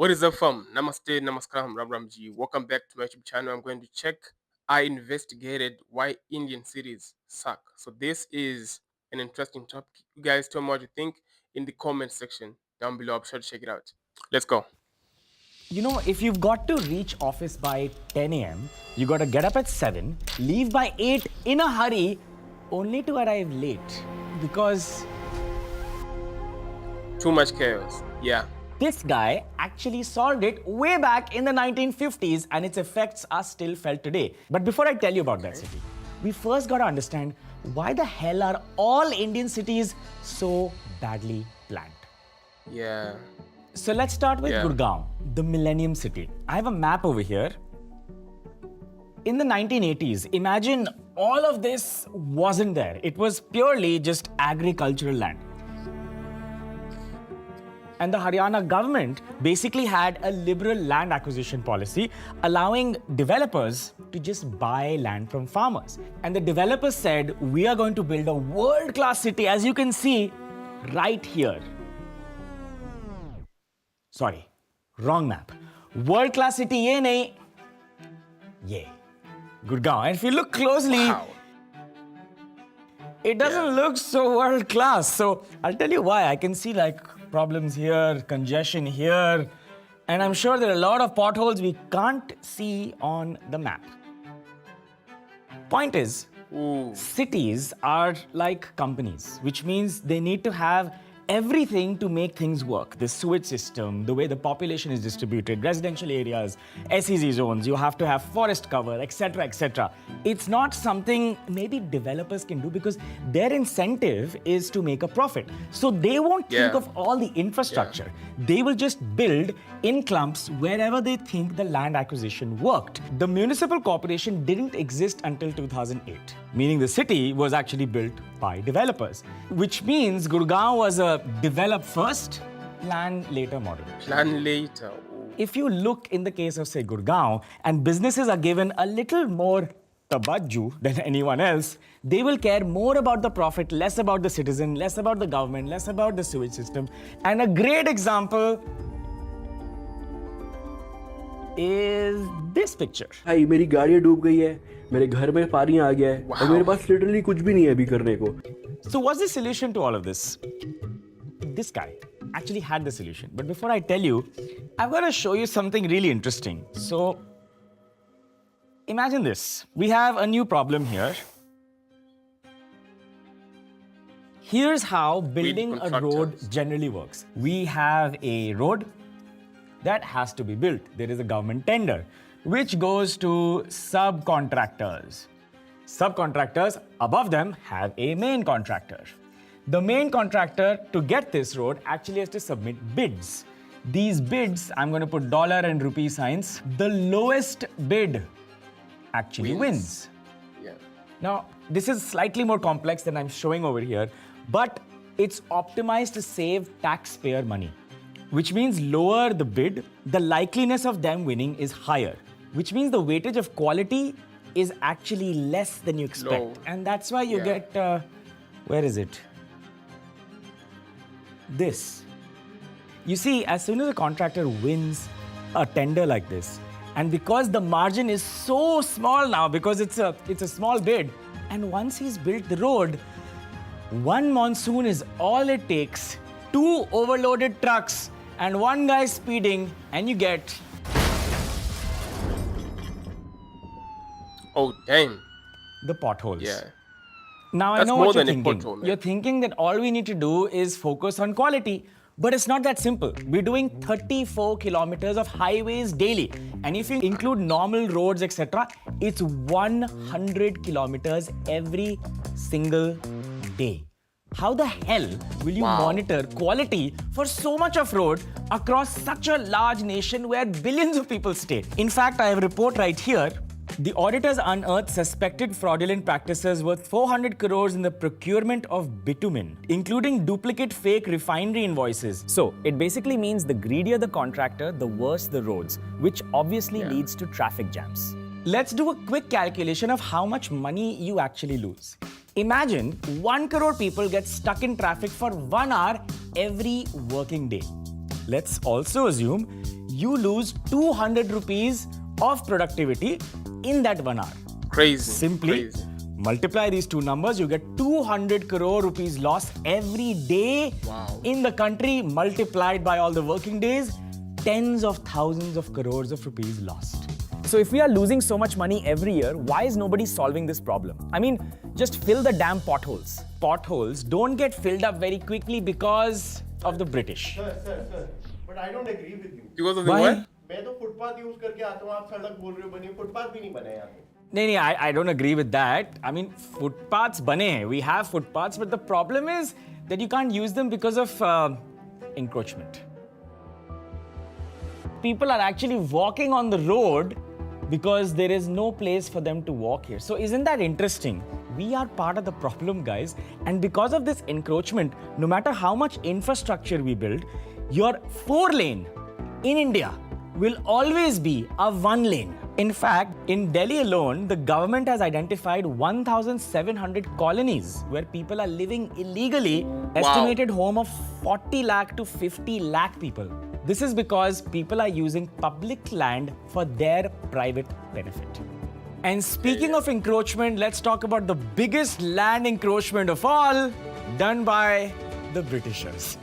What is up, fam? Namaste, namaskaram, Ram Ramji. Welcome back to my YouTube channel. I'm going to check. I investigated why Indian cities suck. So this is an interesting topic. You guys tell me what you think in the comment section down below. I'm sure to check it out. Let's go. You know, if you've got to reach office by 10 a.m., you got to get up at 7, leave by 8 in a hurry, only to arrive late. Because Too much chaos. Yeah. this guy actually solved it way back in the 1950s and its effects are still felt today. But before I tell you about that city, we first got to understand why the hell are all Indian cities so badly planned. Yeah. So let's start with Gurgaon, the Millennium City. I have a map over here. In the 1980s, imagine all of this wasn't there. It was purely just agricultural land. And the Haryana government basically had a liberal land acquisition policy allowing developers to just buy land from farmers. And the developers said, we are going to build a world-class city, as you can see, right here. Sorry, wrong map. World-class city, ye nahi, ye. Gurgaon. And if you look closely, it doesn't look so world-class. So I'll tell you why. I can see like problems here, congestion here, and I'm sure there are a lot of potholes we can't see on the map. Point is, cities are like companies, which means they need to have everything to make things work. The sewage system, the way the population is distributed, residential areas, SEZ zones, you have to have forest cover, etc., etc. It's not something maybe developers can do because their incentive is to make a profit. So they won't think of all the infrastructure. They will just build in clumps wherever they think the land acquisition worked. The municipal corporation didn't exist until 2008, meaning the city was actually built by developers, which means Gurgaon was a develop first, plan later model. Plan later. If you look in the case of, say, Gurgaon, and businesses are given a little more tabajju than anyone else, they will care more about the profit, less about the citizen, less about the government, less about the sewage system. And a great example is this picture. भाई मेरी गाड़ी डूब गई है, मेरे घर में पानी आ गया है और मेरे पास लिटरली कुछ भी नहीं है अभी करने को. So what's the solution to all of this? This guy actually had the solution. But before I tell you, I've got to show you something really interesting. So imagine this. We have a new problem here. Here's how building a road generally works. We have a road that has to be built. There is a government tender, which goes to subcontractors. Subcontractors above them have a main contractor. The main contractor, to get this road, actually has to submit bids. These bids, I'm going to put dollar and rupee signs. The lowest bid actually wins. Yeah. Now, this is slightly more complex than I'm showing over here, but it's optimized to save taxpayer money, which means lower the bid, the likeliness of them winning is higher, which means the weightage of quality is actually less than you expect. Low. And that's why you get, where is it? This. You see, as soon as a contractor wins a tender like this, and because the margin is so small now, because it's a small bid, and once he's built the road, one monsoon is all it takes, 2 overloaded trucks, and one guy speeding, and you get... Oh, damn. the potholes. Yeah. Now, That's I know more what you're than a thinking. pothole, man. You're thinking that all we need to do is focus on quality. But it's not that simple. We're doing 34 kilometers of highways daily. And if you include normal roads, etc., it's 100 kilometers every single day. How the hell will you monitor quality for so much of road across such a large nation where billions of people stay? In fact, I have a report right here. The auditors unearthed suspected fraudulent practices worth 400 crores in the procurement of bitumen, including duplicate fake refinery invoices. So, it basically means the greedier the contractor, the worse the roads, which obviously leads to traffic jams. Let's do a quick calculation of how much money you actually lose. Imagine 1 crore people get stuck in traffic for 1 hour every working day. Let's also assume you lose 200 rupees of productivity in that 1 hour. Crazy. Simply Crazy. multiply these two numbers, you get 200 crore rupees loss every day in the country, multiplied by all the working days, tens of thousands of crores of rupees lost. So if we are losing so much money every year, why is nobody solving this problem? I mean, just fill the damn potholes. Potholes don't get filled up very quickly because of the British. Sir, but I don't agree with you. Because of the Why? what? मैं तो footpath use करके आता हूँ, आप सड़क बोल रहे हो बनी, फुटपाथ भी नहीं बना है यहाँ पे. No, I don't agree with that. I mean, footpaths bane hain. We have footpaths, but the problem is that you can't use them because of encroachment. People are actually walking on the road because there is no place for them to walk here. So isn't that interesting? We are part of the problem, guys. And because of this encroachment, no matter how much infrastructure we build, your 4-lane in India will always be a 1-lane. In fact, in Delhi alone, the government has identified 1,700 colonies where people are living illegally, estimated home of 40 lakh to 50 lakh people. This is because people are using public land for their private benefit. And speaking of encroachment, let's talk about the biggest land encroachment of all, done by the Britishers.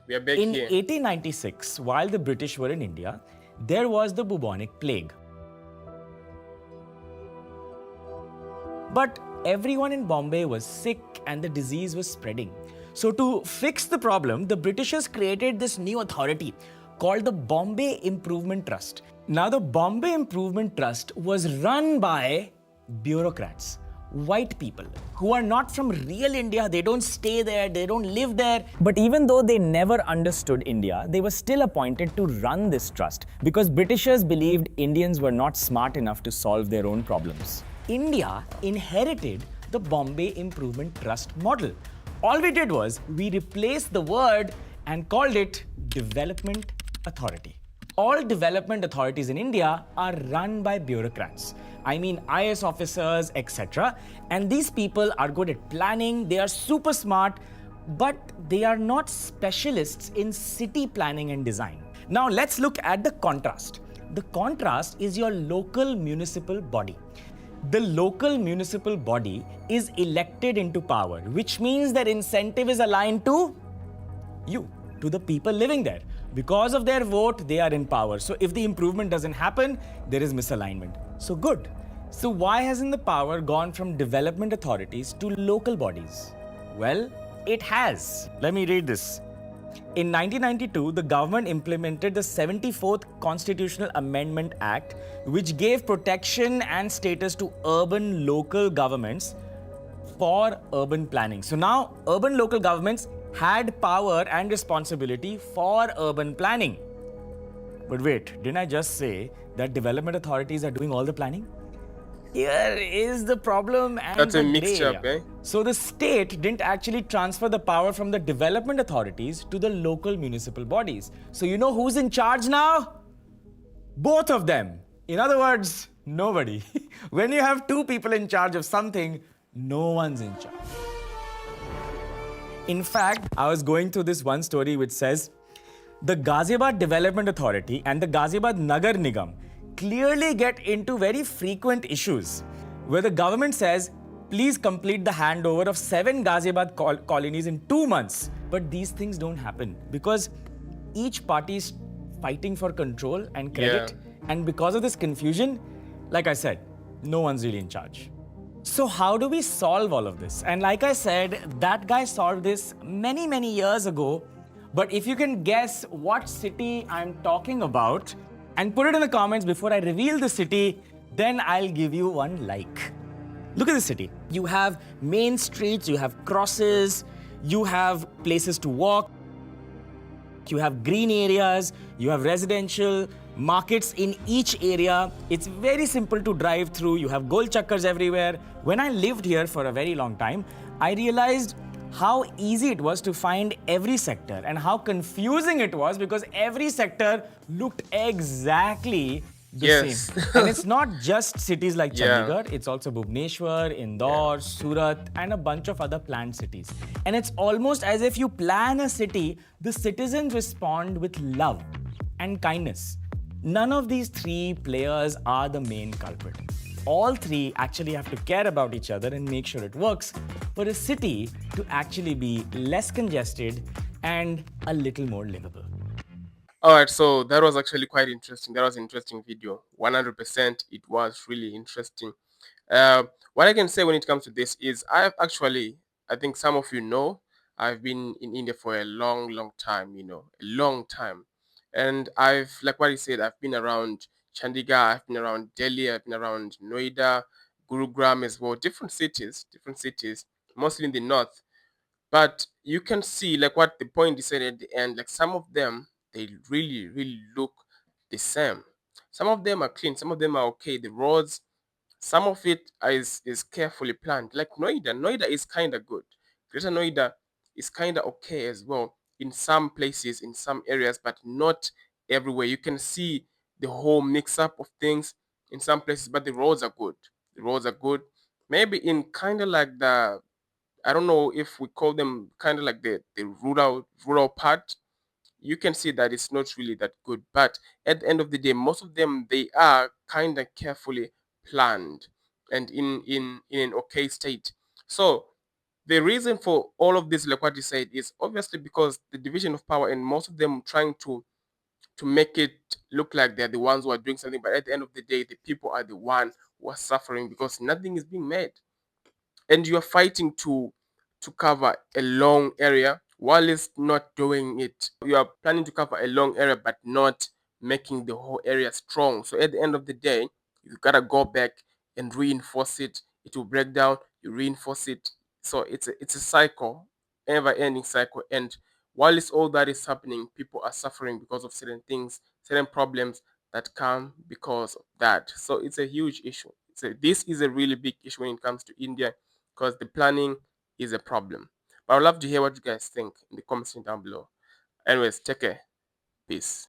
We are back In here. 1896, while the British were in India, there was the bubonic plague. But everyone in Bombay was sick and the disease was spreading. So to fix the problem, the Britishers created this new authority called the Bombay Improvement Trust. Now, the Bombay Improvement Trust was run by bureaucrats, white people who are not from real India. They don't stay there, they don't live there. But even though they never understood India, they were still appointed to run this trust because Britishers believed Indians were not smart enough to solve their own problems. India inherited the Bombay Improvement Trust model. All we did was we replaced the word and called it Development Authority. All development authorities in India are run by bureaucrats. I mean IAS officers, etc. And these people are good at planning, they are super smart, but they are not specialists in city planning and design. Now let's look at the contrast. The contrast is your local municipal body. The local municipal body is elected into power, which means their incentive is aligned to you, to the people living there. Because of their vote, they are in power. So if the improvement doesn't happen, there is misalignment. So good. So why hasn't the power gone from development authorities to local bodies? Well, it has. Let me read this. In 1992, the government implemented the 74th Constitutional Amendment Act, which gave protection and status to urban local governments for urban planning. So now, urban local governments had power and responsibility for urban planning. But wait, didn't I just say that development authorities are doing all the planning? Here is the problem and That's a the mixture, gray. So the state didn't actually transfer the power from the development authorities to the local municipal bodies. So you know who's in charge now? Both of them. In other words, nobody. When you have two people in charge of something, no one's in charge. In fact, I was going through this one story which says, the Ghaziabad Development Authority and the Ghaziabad Nagar Nigam clearly get into very frequent issues where the government says, please complete the handover of 7 Ghaziabad colonies in 2 months. But these things don't happen because each party is fighting for control and credit. And because of this confusion, like I said, no one's really in charge. So how do we solve all of this? And like I said, that guy solved this many, many years ago. But if you can guess what city I'm talking about and put it in the comments before I reveal the city, then I'll give you one like. Look at this city. You have main streets, you have crosses, you have places to walk, you have green areas, you have residential, markets in each area. It's very simple to drive through. You have gol chakkars everywhere. When I lived here for a very long time, I realized how easy it was to find every sector and how confusing it was because every sector looked exactly the same. And it's not just cities like Chandigarh, it's also Bhubaneswar, Indore, Surat, and a bunch of other planned cities. And it's almost as if you plan a city, the citizens respond with love. and kindness. None of these three players are the main culprit. All three actually have to care about each other and make sure it works for a city to actually be less congested and a little more livable. All right, so that was actually quite interesting. That was an interesting video. 100%, it was really interesting. Uh, what I can say when it comes to this is I've actually, I think some of you know, I've been in India for a long, long time, a long time. And I've, like what he said, I've been around Chandigarh, I've been around Delhi, I've been around Noida, Gurugram as well, different cities, mostly in the north. But you can see, like what the point is said at the end, like some of them, they really, really look the same. Some of them are clean, some of them are okay. The roads, some of it is carefully planned. Like Noida is kind of good. Greater Noida is kind of okay as well in some places, in some areas, but not everywhere. You can see the whole mix up of things in some places, but the roads are good. The roads are good. Maybe in kind of like the, I don't know if we call them kind of like the rural part, you can see that it's not really that good. But at the end of the day, most of them, they are kind of carefully planned and in an okay state. So the reason for all of this, like what you said, is obviously because the division of power and most of them trying to make it look like they're the ones who are doing something, but at the end of the day, the people are the one who are suffering because nothing is being made, and you're fighting to cover a long area while it's not doing it. You are planning to cover a long area but not making the whole area strong. So at the end of the day, you gotta go back and reinforce it. It will break down, you reinforce it. So it's a cycle, ever ending cycle. And while it's all that is happening, people are suffering because of certain things, certain problems that come because of that. So it's a huge issue. This is a really big issue when it comes to India because the planning is a problem. But I'd love to hear what you guys think in the comments section down below. Anyways, take care. Peace.